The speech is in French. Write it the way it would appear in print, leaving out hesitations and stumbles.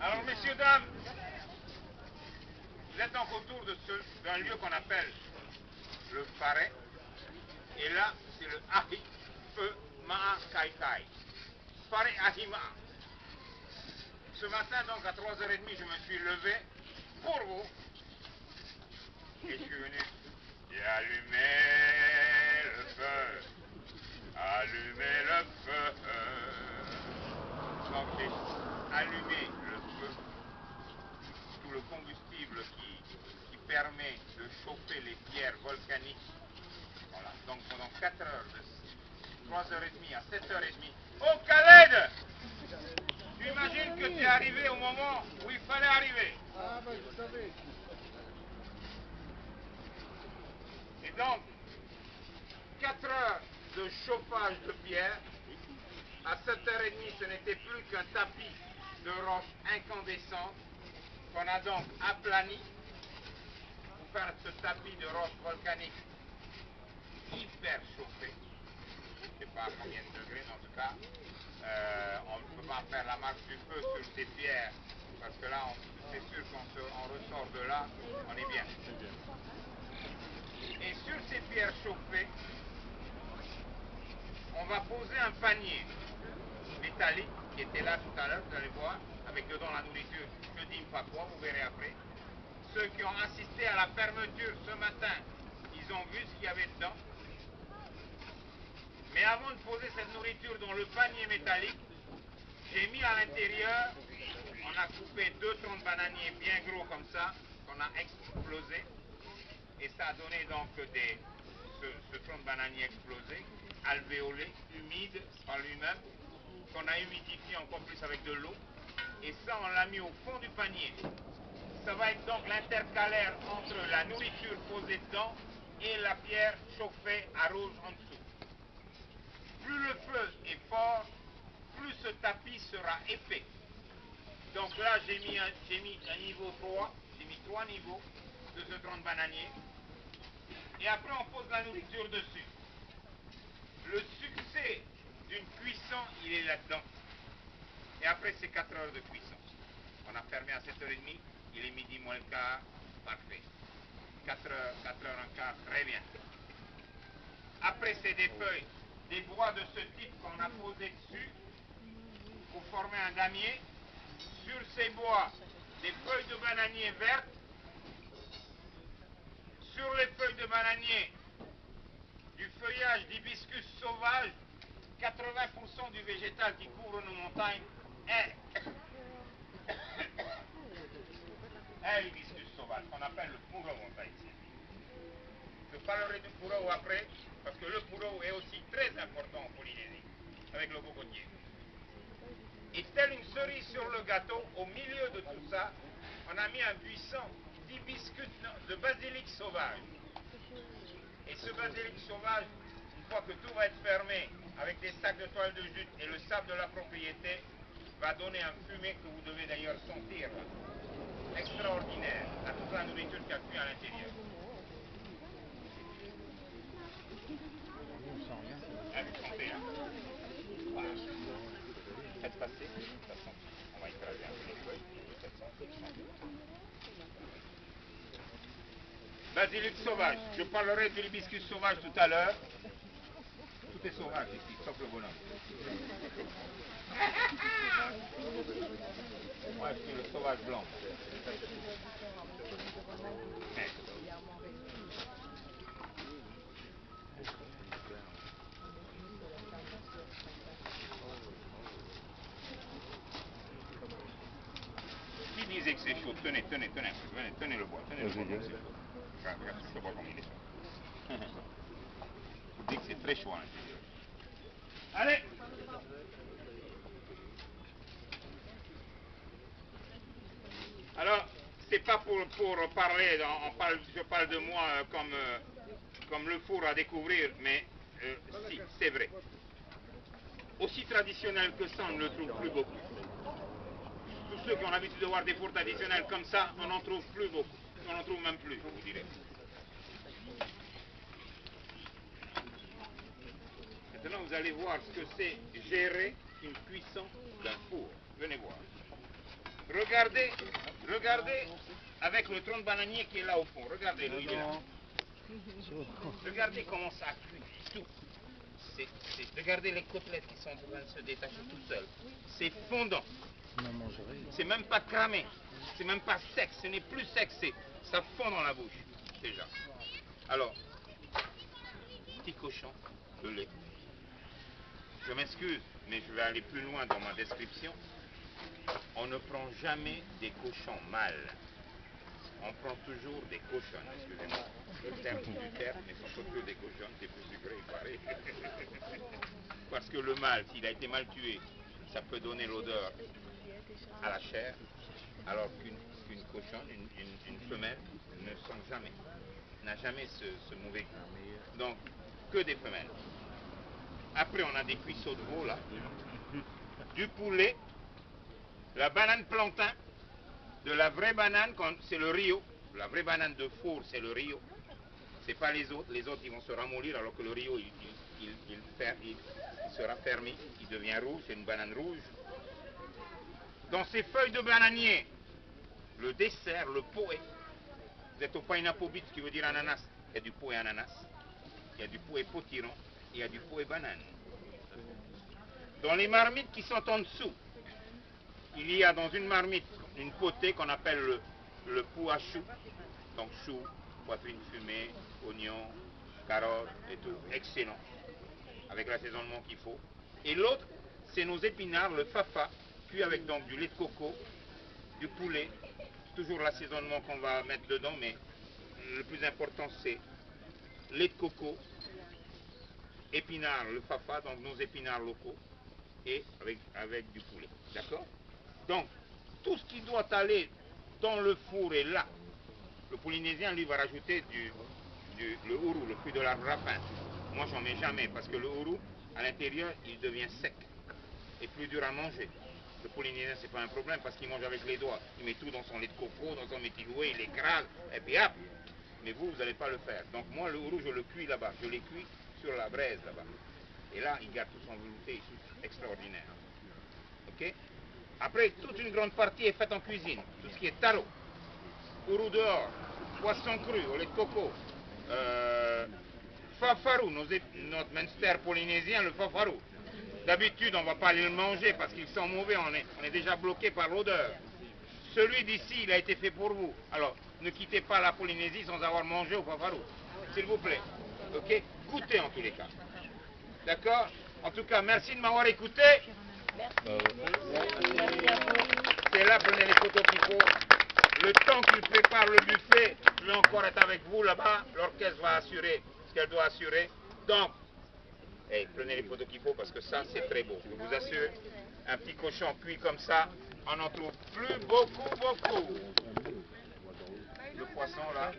Alors, messieurs, dames, vous êtes donc autour d'un lieu qu'on appelle le Faret. Et là, c'est le Ahi Feu Maa Kai Kai. Faret Ahima. Ce matin, donc, à 3h30, je me suis levé pour vous. Et je suis venu. J'ai allumé le feu. Allumé le feu. Donc, j'ai allumé le feu. Tout le combustible qui permet de chauffer les pierres volcaniques. Voilà. Donc, pendant 4 heures, de 3h30 à 7h30. Oh, Khaled! Tu imagines que tu es arrivé au moment où il fallait arriver. Ah, bah, je savais. Et donc, 4 heures de chauffage de pierre. À 7h30, ce n'était plus qu'un tapis de roches incandescentes qu'on a donc aplani pour faire ce tapis de roches volcaniques hyper chauffé. Je ne sais pas à combien de degrés, mais en tout cas, on ne peut pas faire la marche du feu sur ces pierres, parce que là, c'est sûr qu'on ressort de là, on est bien. Et sur ces pierres chauffées, on va poser un panier métallique qui était là tout à l'heure, vous allez voir, avec dedans la nourriture, je ne dis pas quoi, vous verrez après. Ceux qui ont assisté à la fermeture ce matin, ils ont vu ce qu'il y avait dedans. Mais avant de poser cette nourriture dans le panier métallique, j'ai mis à l'intérieur, on a coupé 2 troncs de bananiers bien gros comme ça, qu'on a explosé. Et ça a donné donc ce tronc de bananier explosé, alvéolé, humide par lui-même, qu'on a humidifié encore plus avec de l'eau. Et ça, on l'a mis au fond du panier. Ça va être donc l'intercalaire entre la nourriture posée dedans et la pierre chauffée à rouge en dessous. Plus le feu est fort, plus ce tapis sera épais. Donc là, j'ai mis un niveau 3, j'ai mis 3 niveaux de ce tronc de bananier. Et après, on pose la nourriture dessus. Le succès d'une cuisson, il est là-dedans. Et après, c'est 4 heures de cuisson. On a fermé à 7h30, il est midi moins le quart, parfait. 4 heures un quart, très bien. Après, c'est des feuilles, des bois de ce type qu'on a posé dessus pour former un damier. Sur ces bois, des feuilles de bananier vertes. Sur les feuilles de bananier, du feuillage d'hibiscus sauvage. 80% du végétal qui couvre nos montagnes est l'hibiscus sauvage, qu'on appelle le pourreau ici. Je parlerai du pourreau après, parce que le pourreau est aussi très important en Polynésie, avec le cocotier. Et telle une cerise sur le gâteau, au milieu de tout ça, on a mis un buisson d'hibiscus, de basilic sauvage. Et ce basilic sauvage, une fois que tout va être fermé, avec des sacs de toile de jute et le sable de la propriété, va donner un fumet que vous devez d'ailleurs sentir là. Extraordinaire, à toute la nourriture qu'il y a cuit à l'intérieur. Ah, vous sentez là. Voilà. Faites passer, de toute façon, on va écraser un peu les feuilles. Faites sentez. Basilic sauvage, je parlerai de l'hibiscus sauvage tout à l'heure. Tout est sauvage ici, sauf le bonhomme. Moi, je suis le sauvage blanc. Qui disait que c'est chaud? Tenez un peu, tenez le bois, tenez le bois comme c'est chaud. Regarde ce bois comme il est chaud. Vous dites que c'est très chaud à l'intérieur. Allez! Alors, c'est pas pour parler, je parle de moi comme le four à découvrir, mais si, c'est vrai. Aussi traditionnel que ça, on ne le trouve plus beaucoup. Tous ceux qui ont l'habitude de voir des fours traditionnels comme ça, on n'en trouve plus beaucoup. On n'en trouve même plus, vous direz. Maintenant, vous allez voir ce que c'est gérer une cuisson d'un four. Venez voir. Regardez, regardez avec le tronc de bananier qui est là au fond. Regardez-le, il est là. Regardez comment ça cuit, tout. Regardez les côtelettes qui sont en train de se détacher tout seules. C'est fondant. C'est même pas cramé. C'est même pas sec. Ce n'est plus sec. Ça fond dans la bouche, déjà. Alors, petit cochon, le lait. Je m'excuse, mais je vais aller plus loin dans ma description. On ne prend jamais des cochons mâles. On prend toujours des cochonnes, excusez-moi. Le terme du terme, mais ce sont que des cochonnes, c'est plus sucré, il paraît. Parce que le mâle, s'il a été mal tué, ça peut donner l'odeur à la chair, alors qu'une cochonne, une femelle, ne sent jamais, n'a jamais ce mauvais goût. Donc, que des femelles. Après, on a des cuisseaux de veau, là, du poulet, la banane plantain, de la vraie banane, c'est le Rio. La vraie banane de four, c'est le Rio. C'est pas les autres. Les autres, ils vont se ramollir, alors que le Rio, il sera fermé. Il devient rouge, c'est une banane rouge. Dans ces feuilles de bananier, le dessert, le poé. Vous êtes au pineapple, qui veut dire ananas. Il y a du poé ananas. Il y a du poé potiron. Il y a du poé banane. Dans les marmites qui sont en dessous, il y a dans une marmite une potée qu'on appelle le pou à chou. Donc chou, poitrine fumée, oignons, carottes et tout. Excellent. Avec l'assaisonnement qu'il faut. Et l'autre, c'est nos épinards, le fafa, cuit avec donc du lait de coco, du poulet. Toujours l'assaisonnement qu'on va mettre dedans, mais le plus important c'est lait de coco, épinards, le fafa, donc nos épinards locaux, et avec du poulet. D'accord? Donc, tout ce qui doit aller dans le four est là. Le Polynésien, lui, va rajouter le ourou, le fruit de l'arbre rapin. Moi, j'en mets jamais, parce que le ourou, à l'intérieur, il devient sec et plus dur à manger. Le Polynésien, c'est pas un problème, parce qu'il mange avec les doigts. Il met tout dans son lait de coco, dans son métiloué, il écrase, et puis hop. Mais vous n'allez pas le faire. Donc moi, le ourou, je le cuis là-bas. Je l'ai cuit sur la braise là-bas. Et là, il garde tout son velouté extraordinaire. Ok? Après, toute une grande partie est faite en cuisine. Tout ce qui est taro, ourou dehors, poisson cru, au lait de coco, fafarou, notre Munster polynésien, le fafarou. D'habitude, on ne va pas aller le manger parce qu'ils sont mauvais, on est déjà bloqué par l'odeur. Celui d'ici, il a été fait pour vous. Alors, ne quittez pas la Polynésie sans avoir mangé au fafarou. S'il vous plaît. Ok? Goûtez en tous les cas. D'accord? En tout cas, merci de m'avoir écouté. C'est là, prenez les photos qu'il faut. Le temps qu'il prépare le buffet, je vais encore être avec vous là-bas. L'orchestre va assurer ce qu'elle doit assurer. Donc, prenez les photos qu'il faut parce que ça, c'est très beau. Je vous assure, un petit cochon cuit comme ça, on n'en trouve plus beaucoup. Le poisson là.